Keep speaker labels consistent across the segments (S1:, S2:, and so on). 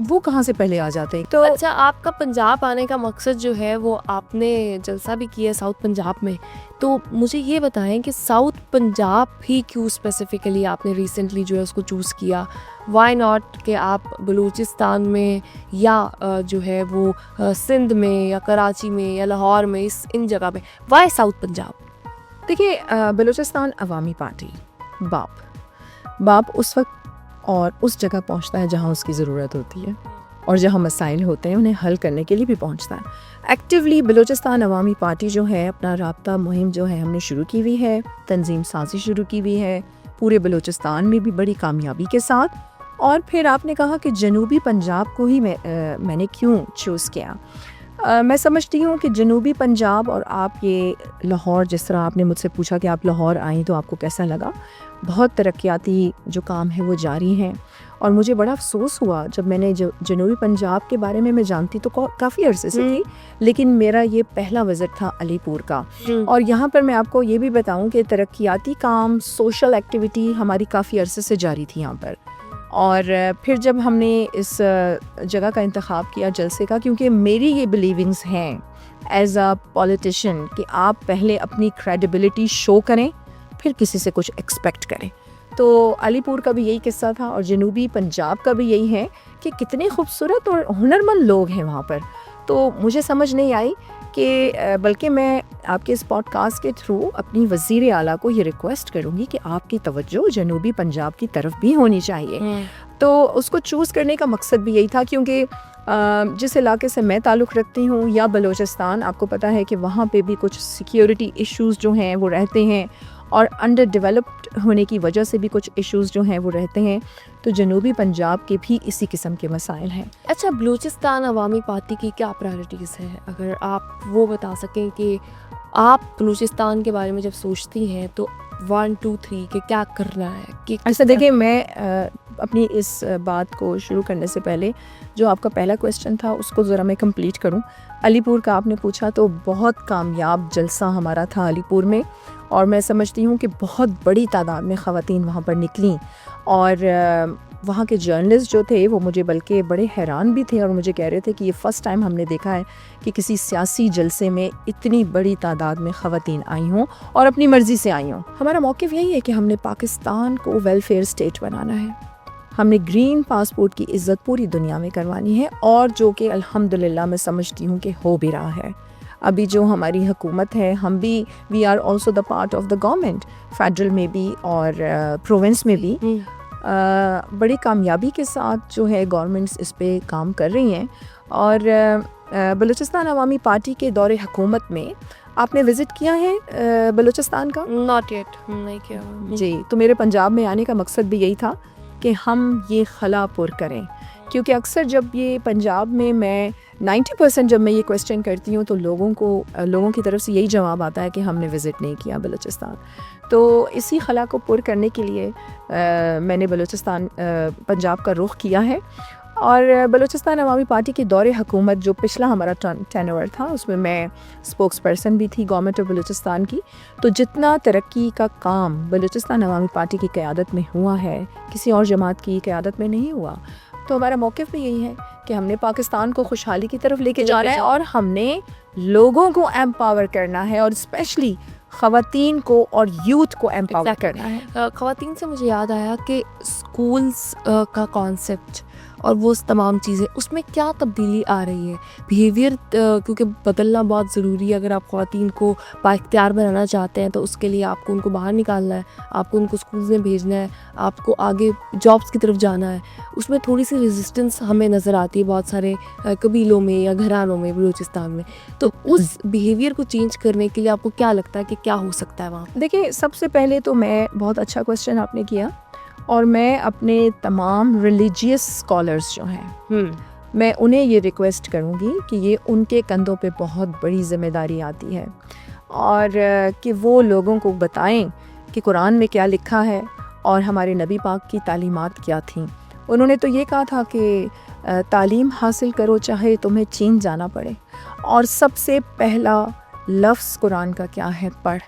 S1: وہ کہاں سے پہلے آ جاتے ہیں. تو
S2: اچھا, آپ کا پنجاب آنے کا مقصد جو ہے وہ آپ نے جلسہ بھی کیا ہے ساؤتھ پنجاب میں, تو مجھے یہ بتائیں کہ ساؤتھ پنجاب ہی کیوں اسپیسیفکلی آپ نے ریسنٹلی جو ہے اس کو چوز کیا؟ وائی ناٹ کہ آپ بلوچستان میں یا جو ہے وہ سندھ میں یا کراچی میں یا لاہور میں ان جگہ پہ, وائی ساؤتھ پنجاب؟
S1: دیکھیے, بلوچستان عوامی پارٹی باپ اس وقت اور اس جگہ پہنچتا ہے جہاں اس کی ضرورت ہوتی ہے, اور جہاں مسائل ہوتے ہیں انہیں حل کرنے کے لیے بھی پہنچتا ہے. ایکٹیولی بلوچستان عوامی پارٹی جو ہے اپنا رابطہ مہم جو ہے ہم نے شروع کی ہوئی ہے, تنظیم سازی شروع کی ہوئی ہے پورے بلوچستان میں بھی بڑی کامیابی کے ساتھ. اور پھر آپ نے کہا کہ جنوبی پنجاب کو ہی میں نے کیوں چوز کیا. میں سمجھتی ہوں کہ جنوبی پنجاب, اور آپ یہ لاہور, جس طرح آپ نے مجھ سے پوچھا کہ آپ لاہور آئیں تو آپ کو کیسا لگا, بہت ترقیاتی جو کام ہے وہ جاری ہیں. اور مجھے بڑا افسوس ہوا جب میں نے جنوبی پنجاب کے بارے میں جانتی تو کافی عرصے سے تھی, لیکن میرا یہ پہلا وزٹ تھا علی پور کا. اور یہاں پر میں آپ کو یہ بھی بتاؤں کہ ترقیاتی کام, سوشل ایکٹیویٹی ہماری کافی عرصے سے جاری تھی یہاں پر. اور پھر جب ہم نے اس جگہ کا انتخاب کیا جلسے کا, کیونکہ میری یہ بلیونگز ہیں ایز اے پولیٹیشین کہ آپ پہلے اپنی کریڈیبلٹی شو کریں پھر کسی سے کچھ ایکسپیکٹ کریں. تو علی پور کا بھی یہی قصہ تھا, اور جنوبی پنجاب کا بھی یہی ہے کہ کتنے خوبصورت اور ہنرمند لوگ ہیں وہاں پر. تو مجھے سمجھ نہیں آئی کہ بلکہ میں آپ کے اس پوڈ کاسٹ کے تھرو اپنی وزیر اعلیٰ کو یہ ریکویسٹ کروں گی کہ آپ کی توجہ جنوبی پنجاب کی طرف بھی ہونی چاہیے. تو اس کو چوز کرنے کا مقصد بھی یہی تھا, کیونکہ جس علاقے سے میں تعلق رکھتی ہوں یا بلوچستان, آپ کو پتہ ہے کہ وہاں پہ بھی کچھ سیکیورٹی ایشوز جو ہیں وہ رہتے ہیں, اور انڈر ڈیولپڈ ہونے کی وجہ سے بھی کچھ ایشوز جو ہیں وہ رہتے ہیں. تو جنوبی پنجاب کے بھی اسی قسم کے مسائل ہیں.
S2: اچھا, بلوچستان عوامی پارٹی کی کیا پرائرٹیز ہیں, اگر آپ وہ بتا سکیں کہ آپ بلوچستان کے بارے میں جب سوچتی ہیں تو 1 2 3 کہ کیا کرنا ہے؟ کہ
S1: ایسا دیکھیں, میں اپنی اس بات کو شروع کرنے سے پہلے جو آپ کا پہلا کویسچن تھا اس کو ذرا میں کمپلیٹ کروں. علی پور کا آپ نے پوچھا, تو بہت کامیاب جلسہ ہمارا تھا علی پور میں, اور میں سمجھتی ہوں کہ بہت بڑی تعداد میں خواتین وہاں پر نکلیں, اور وہاں کے جرنلسٹ جو تھے وہ مجھے بلکہ بڑے حیران بھی تھے, اور مجھے کہہ رہے تھے کہ یہ فرسٹ ٹائم ہم نے دیکھا ہے کہ کسی سیاسی جلسے میں اتنی بڑی تعداد میں خواتین آئی ہوں اور اپنی مرضی سے آئی ہوں. ہمارا موقف یہی ہے کہ ہم نے پاکستان کو ویلفیئر اسٹیٹ بنانا ہے, ہم نے گرین پاسپورٹ کی عزت پوری دنیا میں کروانی ہے, اور جو کہ الحمدللہ میں سمجھتی ہوں کہ ہو بھی رہا ہے. ابھی جو ہماری حکومت ہے, ہم بھی we are also the part of the government, federal میں بھی اور پروونس میں بھی بڑی کامیابی کے ساتھ جو ہے گورنمنٹس اس پہ کام کر رہی ہیں. اور بلوچستان عوامی پارٹی کے دور حکومت میں آپ نے وزٹ کیا ہے بلوچستان کا؟
S2: ناٹ یٹ, نہیں کیا.
S1: جی, تو میرے پنجاب میں آنے کا مقصد بھی یہی تھا کہ ہم یہ خلا پر کریں, کیونکہ اکثر جب یہ پنجاب میں 90% جب میں یہ کویسچن کرتی ہوں تو لوگوں کی طرف سے یہی جواب آتا ہے کہ ہم نے وزٹ نہیں کیا بلوچستان. تو اسی خلا کو پر کرنے کے لیے میں نے پنجاب کا رخ کیا ہے. اور بلوچستان عوامی پارٹی کے دور حکومت جو پچھلا ہمارا ٹینور تھا اس میں میں اسپوکس پرسن بھی تھی گورنمنٹ آف بلوچستان کی. تو جتنا ترقی کا کام بلوچستان عوامی پارٹی کی قیادت میں ہوا ہے کسی اور جماعت کی قیادت میں نہیں ہوا. تو ہمارا موقف بھی یہی ہے کہ ہم نے پاکستان کو خوشحالی کی طرف لے کے جانا ہے, اور ہم نے لوگوں کو ایمپاور کرنا ہے, اور اسپیشلی خواتین کو اور یوتھ کو ایمپاور کرنا ہے.
S2: خواتین سے مجھے یاد آیا کہ اسکولس کا کانسیپٹ اور وہ تمام چیزیں اس میں کیا تبدیلی آ رہی ہے, بیہیویئر کیونکہ بدلنا بہت ضروری ہے. اگر آپ خواتین کو بااختیار بنانا چاہتے ہیں تو اس کے لیے آپ کو ان کو باہر نکالنا ہے, آپ کو ان کو اسکولز میں بھیجنا ہے, آپ کو آگے جابس کی طرف جانا ہے. اس میں تھوڑی سی ریزسٹنس ہمیں نظر آتی ہے بہت سارے قبیلوں میں یا گھرانوں میں بلوچستان میں. تو اس بیہیویئر کو چینج کرنے کے لیے آپ کو کیا لگتا ہے کہ کیا ہو سکتا ہے وہاں؟
S1: دیکھیں, سب سے پہلے تو میں بہت اچھا کویسچن آپ نے کیا, اور میں اپنے تمام ریلیجیس اسکالرس جو ہیں میں انہیں یہ ریکویسٹ کروں گی کہ یہ ان کے کندھوں پہ بہت بڑی ذمہ داری آتی ہے, اور کہ وہ لوگوں کو بتائیں کہ قرآن میں کیا لکھا ہے اور ہمارے نبی پاک کی تعلیمات کیا تھیں. انہوں نے تو یہ کہا تھا کہ تعلیم حاصل کرو چاہے تمہیں چین جانا پڑے, اور سب سے پہلا لفظ قرآن کا کیا ہے؟ پڑھ.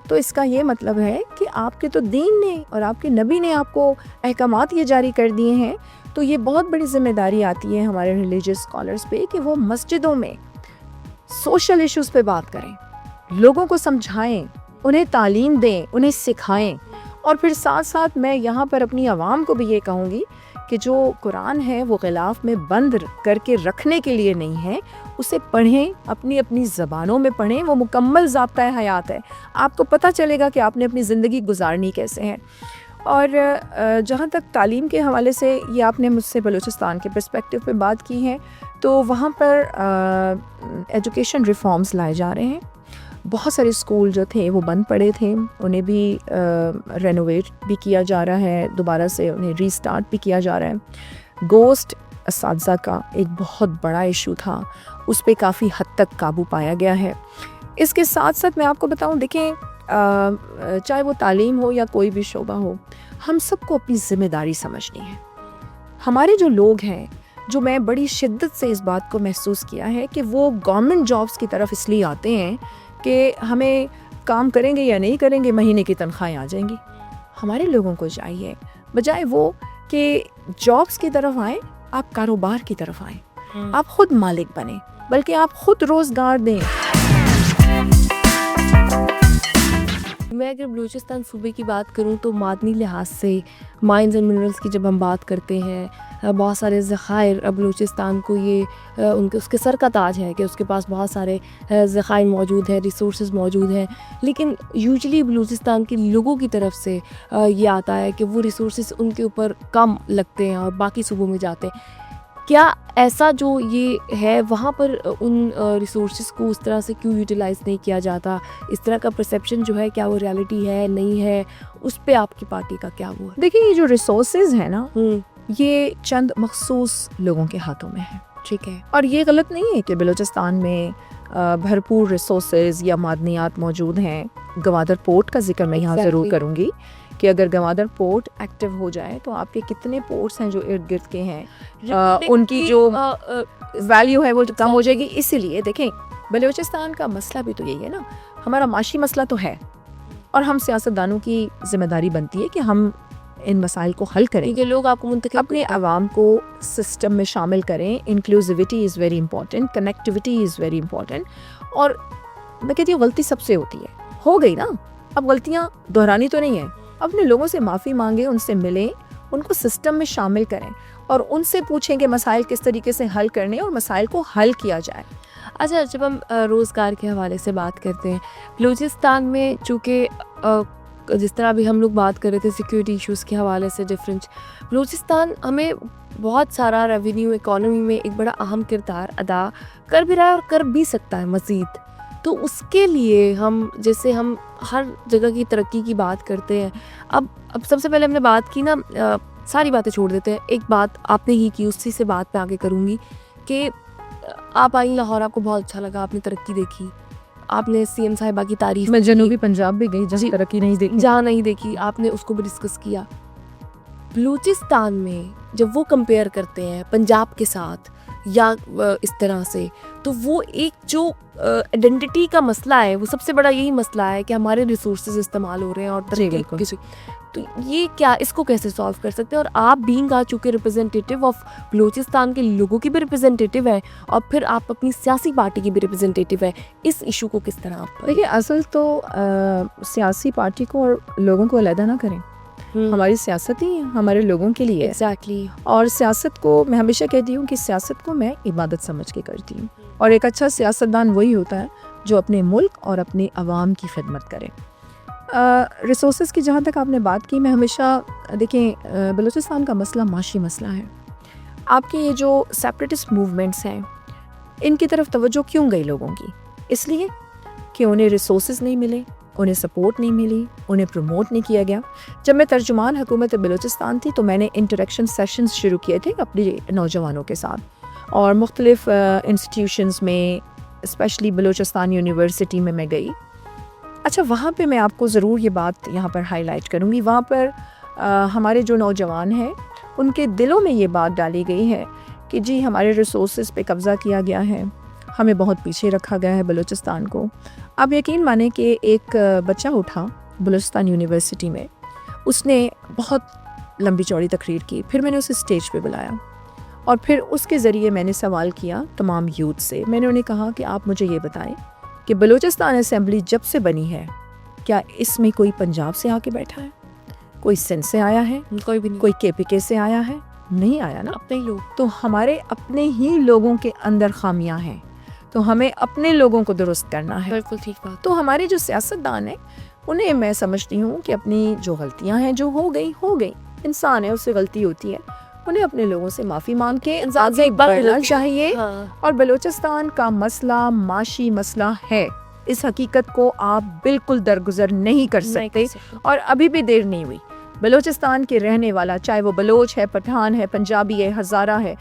S1: تو اس کا یہ مطلب ہے کہ آپ کے تو دین نے اور آپ کے نبی نے آپ کو احکامات یہ جاری کر دیے ہیں, تو یہ بہت بڑی ذمہ داری آتی ہے ہمارے ریلیجیس اسکالرس پہ کہ وہ مسجدوں میں سوشل ایشوز پہ بات کریں، لوگوں کو سمجھائیں، انہیں تعلیم دیں، انہیں سکھائیں. اور پھر ساتھ ساتھ میں یہاں پر اپنی عوام کو بھی یہ کہوں گی کہ جو قرآن ہے وہ غلاف میں بند کر کے رکھنے کے لیے نہیں ہے، اسے پڑھیں، اپنی اپنی زبانوں میں پڑھیں. وہ مکمل ضابطۂ حیات ہے، آپ کو پتہ چلے گا کہ آپ نے اپنی زندگی گزارنی کیسے ہے. اور جہاں تک تعلیم کے حوالے سے یہ آپ نے مجھ سے بلوچستان کے پرسپیکٹو پہ بات کی ہے، تو وہاں پر ایجوکیشن ریفارمز لائے جا رہے ہیں. بہت سارے اسکول جو تھے وہ بند پڑے تھے، انہیں بھی رینوویٹ بھی کیا جا رہا ہے، دوبارہ سے انہیں ری اسٹارٹ بھی کیا جا رہا ہے. گوسٹ اساتذہ کا ایک بہت بڑا ایشو تھا، اس پہ کافی حد تک قابو پایا گیا ہے. اس کے ساتھ ساتھ میں آپ کو بتاؤں، دیکھیں چاہے وہ تعلیم ہو یا کوئی بھی شعبہ ہو، ہم سب کو اپنی ذمہ داری سمجھنی ہے. ہمارے جو لوگ ہیں، جو میں بڑی شدت سے اس بات کو محسوس کیا ہے کہ وہ گورنمنٹ جابس کی طرف اس لیے آتے ہیں کہ ہمیں کام کریں گے یا نہیں کریں گے مہینے کی تنخواہیں آ جائیں گی. ہمارے لوگوں کو چاہیے بجائے وہ کہ جابس کی طرف آئیں، آپ کاروبار کی طرف آئیں، آپ خود مالک بنیں، بلکہ آپ خود روزگار دیں.
S2: میں اگر بلوچستان صوبے کی بات کروں تو معدنی لحاظ سے مائنز اینڈ منرلس کی جب ہم بات کرتے ہیں، بہت سارے ذخائر بلوچستان کو یہ اس کے سر کا تاج ہے کہ اس کے پاس بہت سارے ذخائر موجود ہیں، ریسورسز موجود ہیں. لیکن یوزلی بلوچستان کے لوگوں کی طرف سے یہ آتا ہے کہ وہ ریسورسز ان کے اوپر کم لگتے ہیں اور باقی صوبوں میں جاتے ہیں. کیا ایسا جو یہ ہے وہاں پر ان ریسورسز کو اس طرح سے کیوں یوٹیلائز نہیں کیا جاتا؟ اس طرح کا پرسیپشن جو ہے، کیا وہ ریالٹی ہے نہیں ہے؟ اس پہ آپ کی پارٹی کا کیا ہوا؟
S1: دیکھیں، یہ جو ریسورسز ہیں نا، یہ چند مخصوص لوگوں کے ہاتھوں میں ہے.
S2: ٹھیک ہے.
S1: اور یہ غلط نہیں ہے کہ بلوچستان میں بھرپور ریسورسز یا معدنیات موجود ہیں. گوادر پورٹ کا ذکر میں یہاں ضرور کروں گی کہ اگر گوادر پورٹ ایکٹیو ہو جائے تو آپ کے کتنے پورٹس ہیں جو ارد گرد کے ہیں، ان کی جو ویلیو ہے وہ کم ہو جائے گی. اسی لیے دیکھیں، بلوچستان کا مسئلہ بھی تو یہی ہے نا، ہمارا معاشی مسئلہ تو ہے، اور ہم سیاستدانوں کی ذمہ داری بنتی ہے کہ ہم ان مسائل کو حل کریں،
S2: کیونکہ لوگ آپ کو منتخب
S1: اپنے عوام کو سسٹم میں شامل کریں. Inclusivity is very important, connectivity is very important. اور میں کہتی ہوں غلطی سب سے ہوتی ہے، ہو گئی نا، اب غلطیاں دہرانی تو نہیں ہیں. اپنے لوگوں سے معافی مانگیں، ان سے ملیں، ان کو سسٹم میں شامل کریں اور ان سے پوچھیں کہ مسائل کس طریقے سے حل کرنے اور مسائل کو حل کیا جائے.
S2: اچھا، جب ہم روزگار کے حوالے سے بات کرتے ہیں بلوچستان میں، چونکہ جس طرح بھی ہم لوگ بات کر رہے تھے سیکیورٹی ایشوز کے حوالے سے ڈفرینٹ، بلوچستان ہمیں بہت سارا ریونیو اکانومی میں ایک بڑا اہم کردار ادا کر بھی رہا ہے اور کر بھی سکتا ہے مزید. تو اس کے لیے ہم جیسے ہم ہر جگہ کی ترقی کی بات کرتے ہیں، اب سب سے پہلے ہم نے بات کی نا، ساری باتیں چھوڑ دیتے ہیں، ایک بات آپ نے ہی کی، اسی سے بات پہ آگے کروں گی کہ آپ آئیں لاہور، آپ کو بہت اچھا لگا، آپ نے ترقی دیکھی، آپ نے سی ایم صاحبہ کی تعریف.
S1: میں جنوبی پنجاب بھی گئی جہاں ترقی نہیں دیکھی،
S2: جہاں نہیں دیکھی، آپ نے اس کو بھی ڈسکس کیا. بلوچستان میں جب وہ کمپیئر کرتے ہیں پنجاب کے ساتھ یا اس طرح سے، تو وہ ایک جو آئیڈینٹی کا مسئلہ ہے، وہ سب سے بڑا یہی مسئلہ ہے کہ ہمارے ریسورسز استعمال ہو رہے ہیں اور ترقی. تو یہ کیا، اس کو کیسے سالو کر سکتے ہیں؟ اور آپ بینگ آ چکے ریپرزینٹیٹیو آف بلوچستان کے لوگوں کی بھی ریپرزینٹیٹیو ہیں، اور پھر آپ اپنی سیاسی پارٹی کی بھی ریپرزینٹیٹیو ہیں، اس ایشو کو کس طرح آپ؟
S1: دیکھیے، اصل تو سیاسی پارٹی کو اور لوگوں کو علیحدہ نہ کریں. ہماری سیاست ہی ہمارے لوگوں کے لیے
S2: ایگزیکٹلی.
S1: اور سیاست کو میں ہمیشہ کہتی ہوں کہ سیاست کو میں عبادت سمجھ کے کرتی ہوں، اور ایک اچھا سیاستدان وہی ہوتا ہے جو اپنے ملک اور اپنے عوام کی خدمت کرے. ریسورسز کی جہاں تک آپ نے بات کی، میں ہمیشہ دیکھیں، بلوچستان کا مسئلہ معاشی مسئلہ ہے. آپ کے یہ جو سیپریٹسٹ موومنٹس ہیں، ان کی طرف توجہ کیوں گئی لوگوں کی؟ اس لیے کہ انہیں ریسورسز نہیں ملے، انہیں سپورٹ نہیں ملی، انہیں پروموٹ نہیں کیا گیا. جب میں ترجمان حکومت بلوچستان تھی تو میں نے انٹریکشن سیشنز شروع کیے تھے اپنے نوجوانوں کے ساتھ، اور مختلف انسٹیٹیوشنز میں، اسپیشلی بلوچستان یونیورسٹی میں گئی. اچھا، وہاں پہ میں آپ کو ضرور یہ بات یہاں پر ہائی لائٹ کروں گی. وہاں پر ہمارے جو نوجوان ہیں، ان کے دلوں میں یہ بات ڈالی گئی ہے کہ جی ہمارے ریسورسز پہ قبضہ کیا گیا ہے، ہمیں بہت پیچھے رکھا گیا ہے بلوچستان کو. آپ یقین مانیں کہ ایک بچہ اٹھا بلوچستان یونیورسٹی میں، اس نے بہت لمبی چوڑی تقریر کی. پھر میں نے اسے اسٹیج پہ بلایا اور پھر اس کے ذریعے میں نے سوال کیا تمام یوتھ سے. میں نے انہیں کہا کہ آپ مجھے یہ بتائیں کہ بلوچستان اسمبلی جب سے بنی ہے کیا اس میں کوئی پنجاب سے آ کے بیٹھا ہے, کوئی سندھ سے آیا ہے,
S2: کوئی بھی نہیں,
S1: کوئی کے پی کے سے آیا ہے؟ نہیں آیا نا.
S2: اپنے ہی لوگ.
S1: تو ہمارے اپنے ہی لوگوں کے اندر خامیاں ہیں, تو ہمیں اپنے لوگوں کو درست کرنا ہے.
S2: بالکل ٹھیک بات.
S1: تو ہمارے جو سیاستدان ہیں انہیں میں سمجھتی ہوں کہ اپنی جو غلطیاں ہیں جو ہو گئی, انسان ہے اس سے غلطی ہوتی ہے, انہیں اپنے لوگوں سے معافی مانگ کے آگے بڑھنا چاہیے. اور بلوچستان کا مسئلہ معاشی مسئلہ ہے, اس حقیقت کو آپ بالکل درگزر نہیں کر سکتے, اور ابھی بھی دیر نہیں ہوئی. بلوچستان کے رہنے والا, چاہے وہ بلوچ ہے, پٹھان ہے, پنجابی ہے, ہزارہ ہے,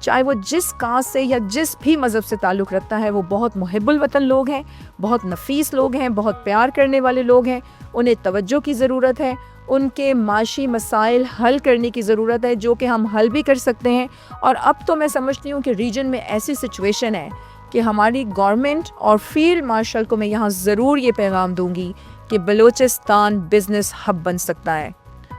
S1: چاہے وہ جس کاسٹ سے یا جس بھی مذہب سے تعلق رکھتا ہے, وہ بہت محب الوطن لوگ ہیں, بہت نفیس لوگ ہیں, بہت پیار کرنے والے لوگ ہیں. انہیں توجہ کی ضرورت ہے, ان کے معاشی مسائل حل کرنے کی ضرورت ہے, جو کہ ہم حل بھی کر سکتے ہیں. اور اب تو میں سمجھتی ہوں کہ ریجن میں ایسی سچویشن ہے کہ ہماری گورنمنٹ اور فیلڈ مارشل کو میں یہاں ضرور یہ پیغام دوں گی کہ بلوچستان بزنس ہب بن سکتا ہے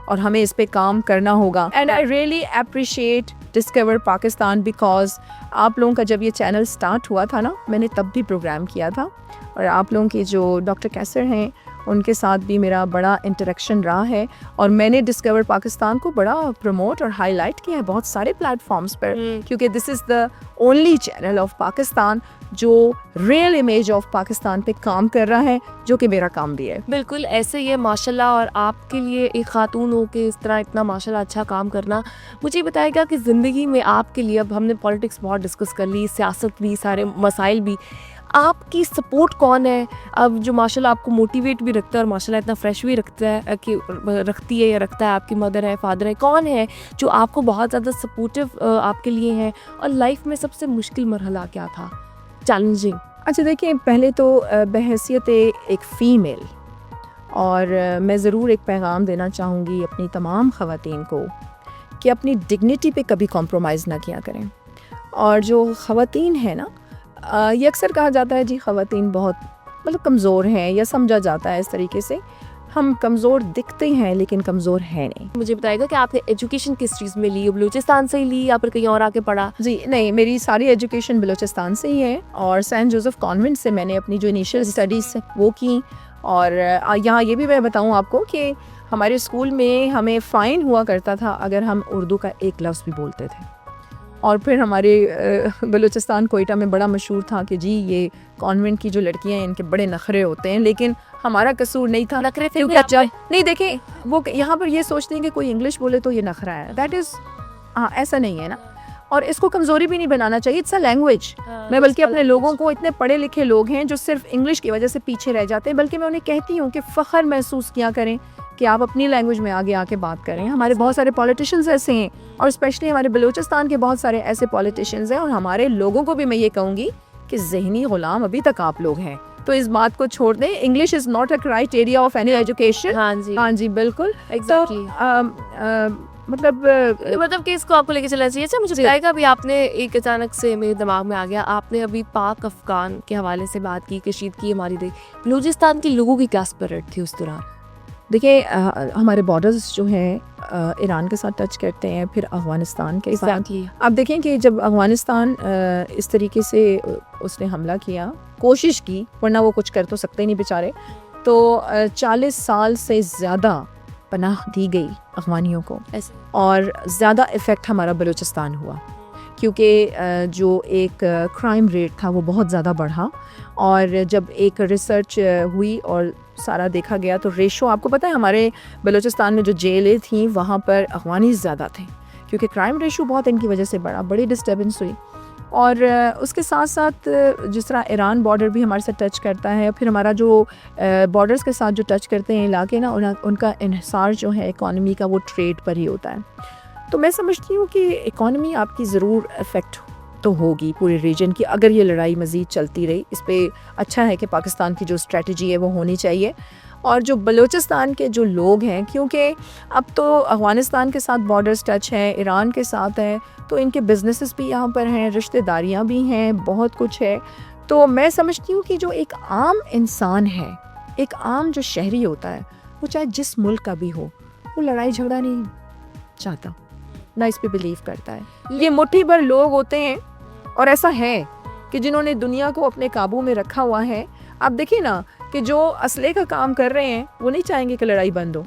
S1: اور ہمیں اس پہ کام کرنا ہوگا. And I really appreciate discover Pakistan because آپ لوگوں کا جب یہ چینل سٹارٹ ہوا تھا نا, میں نے تب بھی پروگرام کیا تھا, اور آپ لوگوں کے جو ڈاکٹر کیسر ہیں ان کے ساتھ بھی میرا بڑا انٹریکشن رہا ہے, اور میں نے ڈسکور پاکستان کو بڑا پروموٹ اور ہائی لائٹ کیا ہے بہت سارے پلیٹ فارمز پر, کیونکہ this is the only channel of Pakistan جو ریئل امیج آف پاکستان پہ کام کر رہا ہے, جو کہ میرا کام بھی ہے.
S2: بالکل ایسے ہی ہے ماشاء اللہ. اور آپ کے لیے ایک خاتون ہو کے اس طرح اتنا ماشاء اللہ اچھا کام کرنا, مجھے بتائے گا کہ زندگی میں آپ کے لیے, اب ہم نے پالیٹکس بہت ڈسکس کر لی, سیاست بھی, سارے مسائل بھی, آپ کی سپورٹ کون ہے اب جو ماشاء اللہ آپ کو موٹیویٹ بھی رکھتا ہے اور ماشاء اللہ اتنا فریش بھی رکھتا ہے کہ رکھتی ہے یا رکھتا ہے؟ آپ کی مدر ہے, فادر ہے, کون ہے جو آپ کو بہت زیادہ سپورٹیو آپ کے لیے ہیں؟ اور لائف میں سب سے مشکل مرحلہ کیا تھا, چیلنجنگ؟
S1: اچھا دیکھیں, پہلے تو بحیثیت ایک فیمیل, اور میں ضرور ایک پیغام دینا چاہوں گی اپنی تمام خواتین کو کہ اپنی ڈگنیٹی پہ کبھی کمپرومائز نہ کیا کریں. اور جو خواتین ہیں نا, یہ اکثر کہا جاتا ہے جی خواتین بہت کمزور ہیں, یا سمجھا جاتا ہے اس طریقے سے. ہم کمزور دکھتے ہیں لیکن کمزور ہیں نہیں.
S2: مجھے بتائے گا کہ آپ نے ایجوکیشن کس چیز میں لی, بلوچستان سے ہی لی یا پھر کہیں اور آ کے پڑھا؟
S1: جی نہیں, میری ساری ایجوکیشن بلوچستان سے ہی ہے, اور سینٹ جوزف کانوینٹ سے میں نے اپنی جو انیشیل اسٹڈیز وہ کی. اور یہاں یہ بھی میں بتاؤں آپ کو کہ ہمارے اسکول میں ہمیں فائن ہوا کرتا تھا اگر ہم اردو کا ایک لفظ بھی بولتے تھے. اور پھر ہمارے بلوچستان کوئٹہ میں بڑا مشہور تھا کہ جی یہ کانوینٹ کی جو لڑکیاں ہیں ان کے بڑے نخرے ہوتے ہیں, لیکن ہمارا قصور نہیں تھا.
S2: نخرے
S1: نہیں دیکھیں, وہ یہاں پر یہ سوچتے ہیں کہ کوئی انگلش بولے تو یہ نخرا ہے, دیٹ از ایسا نہیں ہے نا. اور اس کو کمزوری بھی نہیں بنانا چاہیے, اٹس اے لینگویج. میں بلکہ اپنے لوگوں کو, اتنے پڑھے لکھے لوگ ہیں جو صرف انگلش کی وجہ سے پیچھے رہ جاتے ہیں, بلکہ میں انہیں کہتی ہوں کہ فخر محسوس کیا کریں کہ آپ اپنی لینگویج میں آگے آ کے بات کریں. ہمارے بہت سارے پولیٹیشینز ایسے ہیں, اور اسپیشلی ہمارے بلوچستان کے بہت سارے ایسے پولیٹیشینز ہیں, اور ہمارے لوگوں کو بھی میں یہ کہوں گی کہ ذہنی غلام ابھی تک آپ لوگ ہیں, تو اس بات کو چھوڑ دیں. English is not a criteria of any education. ہاں جی بالکل ایگزیکٹلی. مطلب
S2: کہ اس کو آپ کو لے کے چلنا چاہیے. اچھا مجھے بتائے گا, ابھی آپ نے ایک اچانک سے میرے دماغ میں آ گیا, آپ نے ابھی پاک افغان کے حوالے سے بات کی, کشیدگی ہماری بلوچستان کے لوگوں کی کیا اسپرٹ تھی اس دوران؟
S1: دیکھیے ہمارے بارڈرز جو ہیں ایران کے ساتھ ٹچ کرتے ہیں, پھر افغانستان کے ساتھ. آپ دیکھیں کہ جب افغانستان اس طریقے سے اس نے حملہ کیا, کوشش کی, ورنہ وہ کچھ کر تو سکتے نہیں بیچارے, تو 40 سال سے زیادہ پناہ دی گئی افغانیوں کو, اور زیادہ افیکٹ ہمارا بلوچستان ہوا, کیونکہ جو ایک کرائم ریٹ تھا وہ بہت زیادہ بڑھا. اور جب ایک ریسرچ ہوئی اور سارا دیکھا گیا تو ریشو, آپ کو پتہ ہے ہمارے بلوچستان میں جو جیلیں تھیں وہاں پر افغانی زیادہ تھے, کیونکہ کرائم ریشو بہت ان کی وجہ سے بڑا, بڑی ڈسٹربنس ہوئی. اور اس کے ساتھ ساتھ جس طرح ایران بارڈر بھی ہمارے ساتھ ٹچ کرتا ہے, پھر ہمارا جو بارڈرز کے ساتھ جو ٹچ کرتے ہیں علاقے نا, ان کا انحصار جو ہے اکانومی کا وہ ٹریڈ پر ہی ہوتا ہے. تو میں سمجھتی ہوں کہ اکانومی آپ کی ضرور افیکٹ تو ہوگی پورے ریجن کی, اگر یہ لڑائی مزید چلتی رہی. اس پہ اچھا ہے کہ پاکستان کی جو اسٹریٹجی ہے وہ ہونی چاہیے. اور جو بلوچستان کے جو لوگ ہیں, کیونکہ اب تو افغانستان کے ساتھ بارڈرز ٹچ ہے, ایران کے ساتھ ہے, تو ان کے بزنسز بھی یہاں پر ہیں, رشتہ داریاں بھی ہیں, بہت کچھ ہے. تو میں سمجھتی ہوں کہ جو ایک عام انسان ہے, ایک عام جو شہری ہوتا ہے, وہ چاہے جس ملک کا بھی ہو, وہ لڑائی جھگڑا نہیں چاہتا, نہ اس پہ بلیو کرتا ہے. یہ مٹھی بھر لوگ ہوتے ہیں, اور ایسا ہے کہ جنہوں نے دنیا کو اپنے قابو میں رکھا ہوا ہے. آپ دیکھیں نا کہ جو اسلحے کا کام کر رہے ہیں وہ نہیں چاہیں گے کہ لڑائی بند ہو,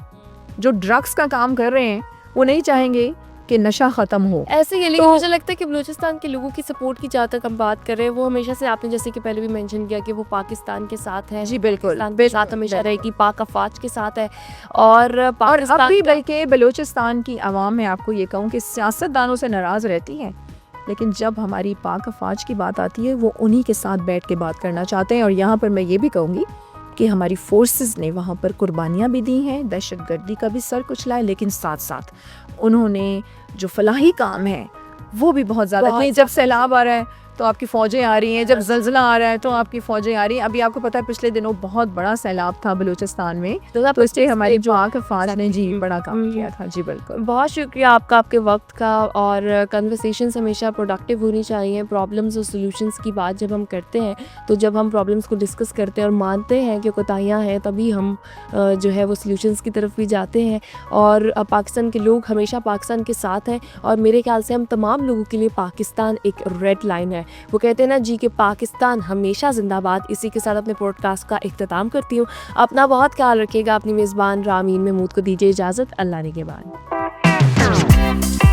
S1: جو ڈرگس کا کام کر رہے ہیں وہ نہیں چاہیں گے کہ نشہ ختم ہو.
S2: ایسے ہی لیکن مجھے لگتا ہے کہ بلوچستان کے لوگوں کی سپورٹ کی جہاں تک ہم بات کر رہے ہیں, وہ ہمیشہ سے, آپ نے جیسے کہ پہلے بھی مینشن کیا کہ وہ پاکستان کے ساتھ ہے.
S1: جی بالکل,
S2: پاکستان کے ساتھ ہمیشہ رہے گی, پاک افواج کے ساتھ ہے. اور
S1: اب بھی بلکہ بلوچستان کی عوام میں آپ کو یہ کہوں کہ سیاست دانوں سے ناراض رہتی ہیں, لیکن جب ہماری پاک افواج کی بات آتی ہے وہ انہی کے ساتھ بیٹھ کے بات کرنا چاہتے ہیں. اور یہاں پر میں یہ بھی کہوں گی کہ ہماری فورسز نے وہاں پر قربانیاں بھی دی ہیں, دہشت گردی کا بھی سر کچلا ہے, لیکن ساتھ ساتھ انہوں نے جو فلاحی کام ہے وہ بھی بہت زیادہ. جب سیلاب آ رہا ہے تو آپ کی فوجیں آ رہی ہیں, جب زلزلہ آ رہا ہے تو آپ کی فوجیں آ رہی ہیں. ابھی آپ کو پتہ ہے پچھلے دنوں بہت بڑا سیلاب تھا بلوچستان میں, تو اس لیے ہماری جو پاک افواج نے جی بڑا کام کیا تھا. جی بالکل,
S2: بہت شکریہ آپ کا, آپ کے وقت کا. اور کنورسیشنز ہمیشہ پروڈکٹیو ہونی چاہیے. پرابلمز اور سولوشنز کی بات جب ہم کرتے ہیں تو جب ہم پرابلمز کو ڈسکس کرتے ہیں اور مانتے ہیں کہ کوتاہیاں ہیں, تبھی ہم جو ہے وہ سولوشنز کی طرف بھی جاتے ہیں. اور پاکستان کے لوگ ہمیشہ پاکستان کے ساتھ ہیں, اور میرے خیال سے ہم تمام لوگوں کے لیے پاکستان ایک ریڈ لائن ہے. وہ کہتے ہیں نا جی کہ پاکستان ہمیشہ زندہ باد. اسی کے ساتھ اپنے پوڈ کاسٹ کا اختتام کرتی ہوں. اپنا بہت خیال رکھیے گا. اپنی میزبان رامین محمود کو دیجیے اجازت. اللہ نے کے بعد.